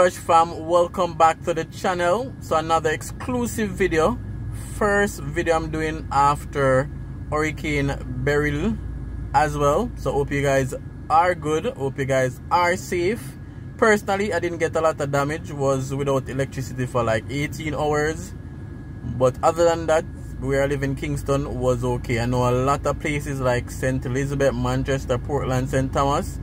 Rush fam, welcome back to the channel. So another exclusive video, first video I'm doing after Hurricane Beryl as well. So hope you guys are good, hope you guys are safe. Personally, I didn't get a lot of damage, was without electricity for like 18 hours, but other than that, where I live in Kingston was okay. I know a lot of places like St. Elizabeth, Manchester, Portland, St. Thomas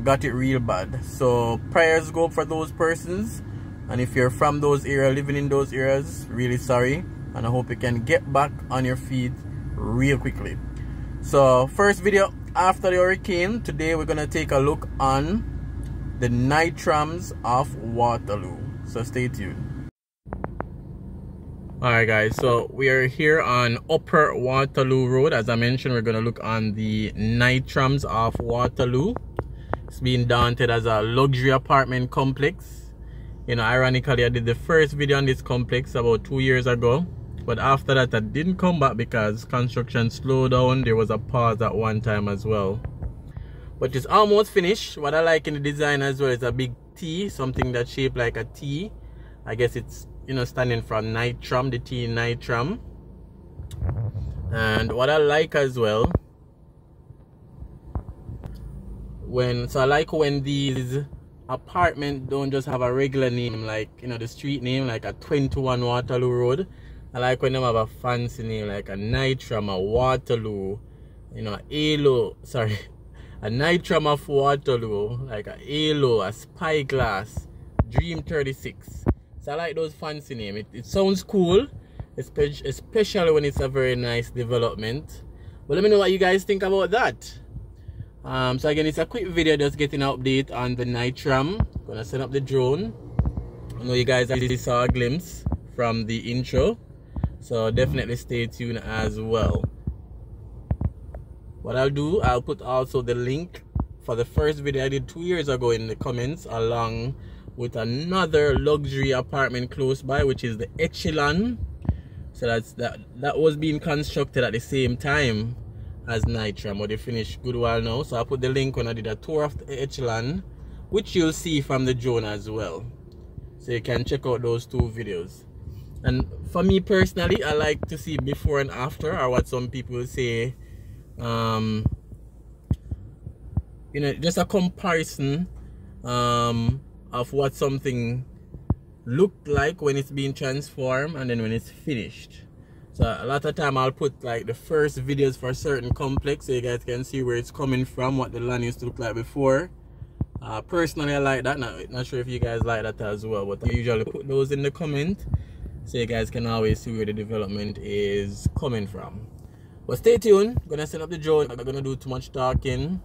got it real bad. So prayers go for those persons, and if you're from those areas, living in those areas, really sorry, and I hope you can get back on your feet real quickly. So first video after the hurricane, today we're gonna take a look on the Nitrams of Waterloo, so stay tuned. Alright guys, so we are here on Upper Waterloo Road. As I mentioned, we're gonna look on the Nitrams of Waterloo. It's being daunted as a luxury apartment complex. You know, ironically, I did the first video on this complex about 2 years ago, but after that I didn't come back because construction slowed down. There was a pause at one time as well, but it's almost finished. What I like in the design as well is a big T, something that's shaped like a T. I guess it's, you know, standing for Nitram, the T in Nitram. And what I like as well, I like when these apartments don't just have a regular name, like, you know, the street name, like a 21 Waterloo Road. I like when they have a fancy name, like a Nitram, a Waterloo, you know, a Nitram of Waterloo, like a Halo, a Spyglass, Dream 36. So I like those fancy names. It sounds cool, especially when it's a very nice development. But let me know what you guys think about that. So again, it's a quick video just getting an update on the Nitram. Gonna set up the drone. I know you guys already saw a glimpse from the intro, so definitely stay tuned as well. What I'll do, I'll put also the link for the first video I did 2 years ago in the comments, along with another luxury apartment close by, which is the Echelon. So that was being constructed at the same time as Nitram, but they finished good while now. So I'll put the link when I did a tour of the Echelon, which you'll see from the drone as well, so you can check out those two videos. And for me personally, I like to see before and after, or what some people say, you know, just a comparison of what something looked like when it's being transformed and then when it's finished. So a lot of time I'll put like the first videos for a certain complex, so you guys can see where it's coming from, what the land used to look like before. Personally, I like that. Not sure if you guys like that as well, but I usually put those in the comment so you guys can always see where the development is coming from. But stay tuned, I'm gonna set up the drone. I'm not gonna do too much talking.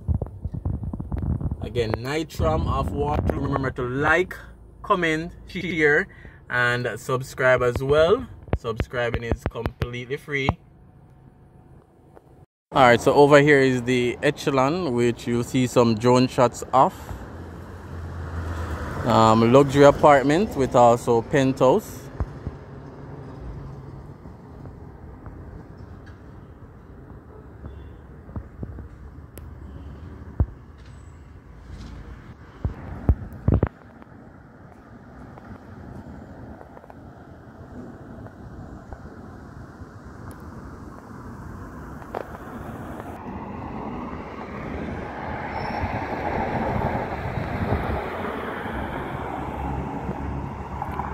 Again, Nitram of Waterloo. Remember to like, comment, share, and subscribe as well. Subscribing is completely free. Alright, so over here is the Echelon, which you'll see some drone shots of. Luxury apartment with also penthouse.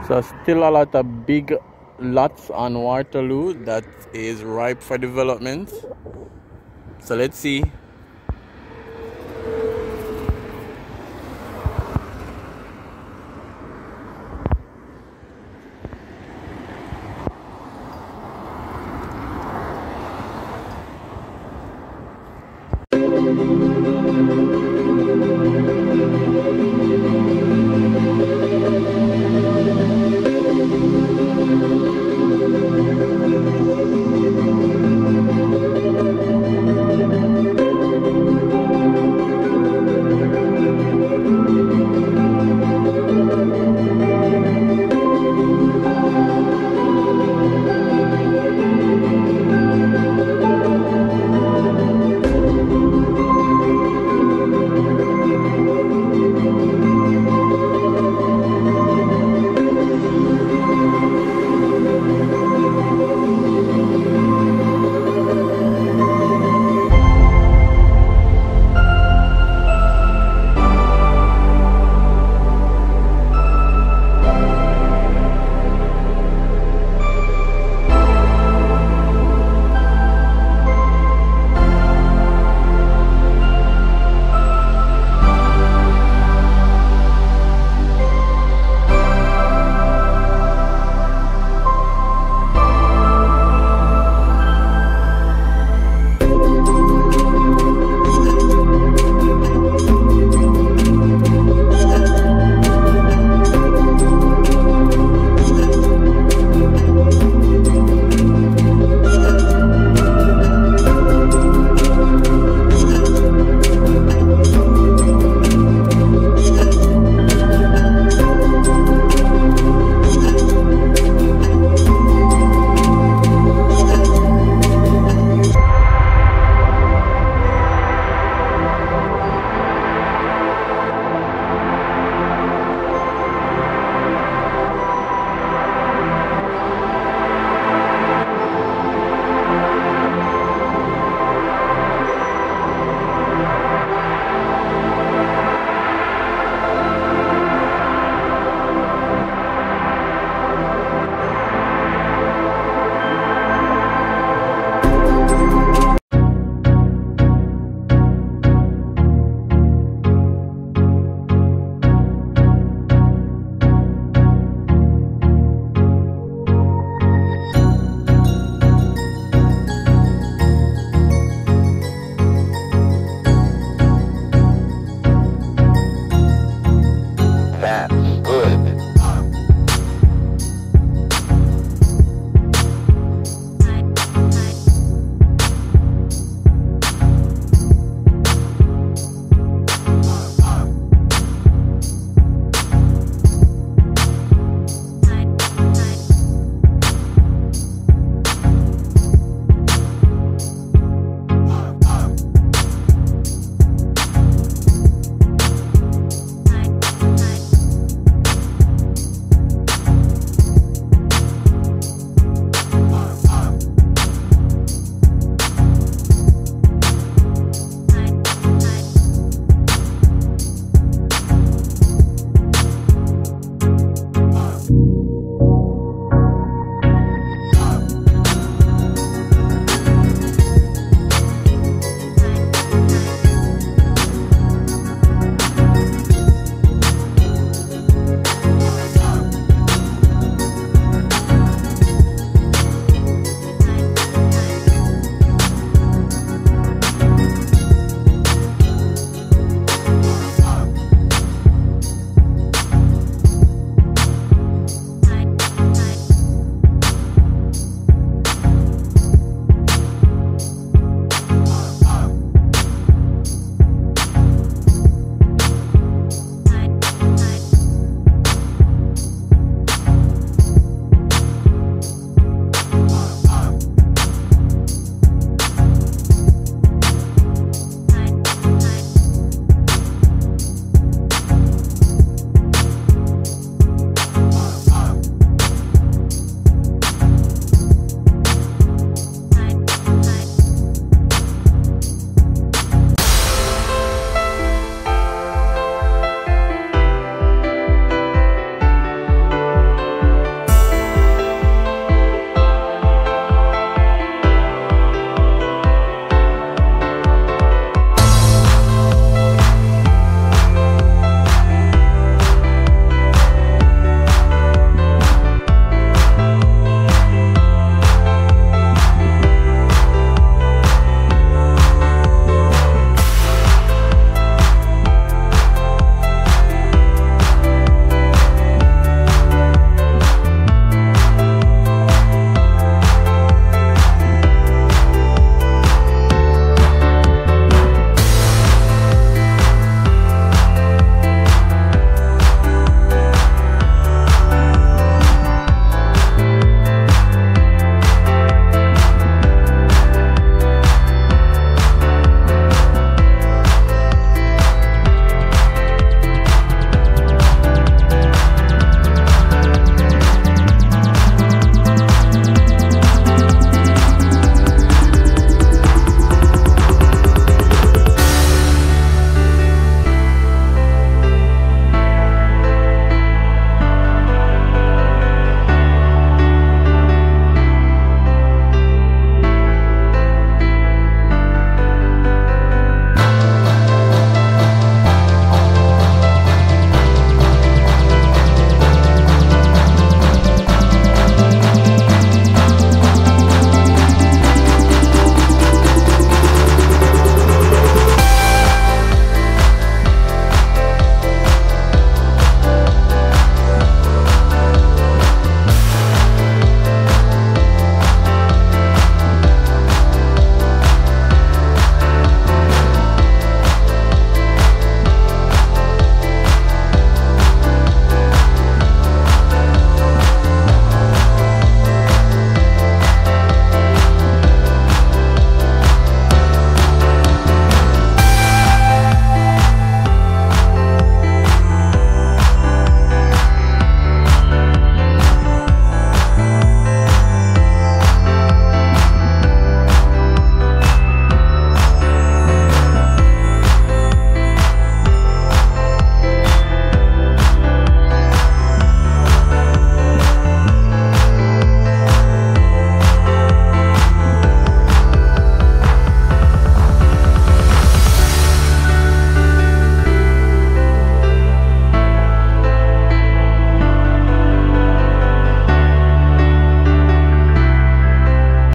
So still a lot of big lots on Waterloo that is ripe for development. So let's see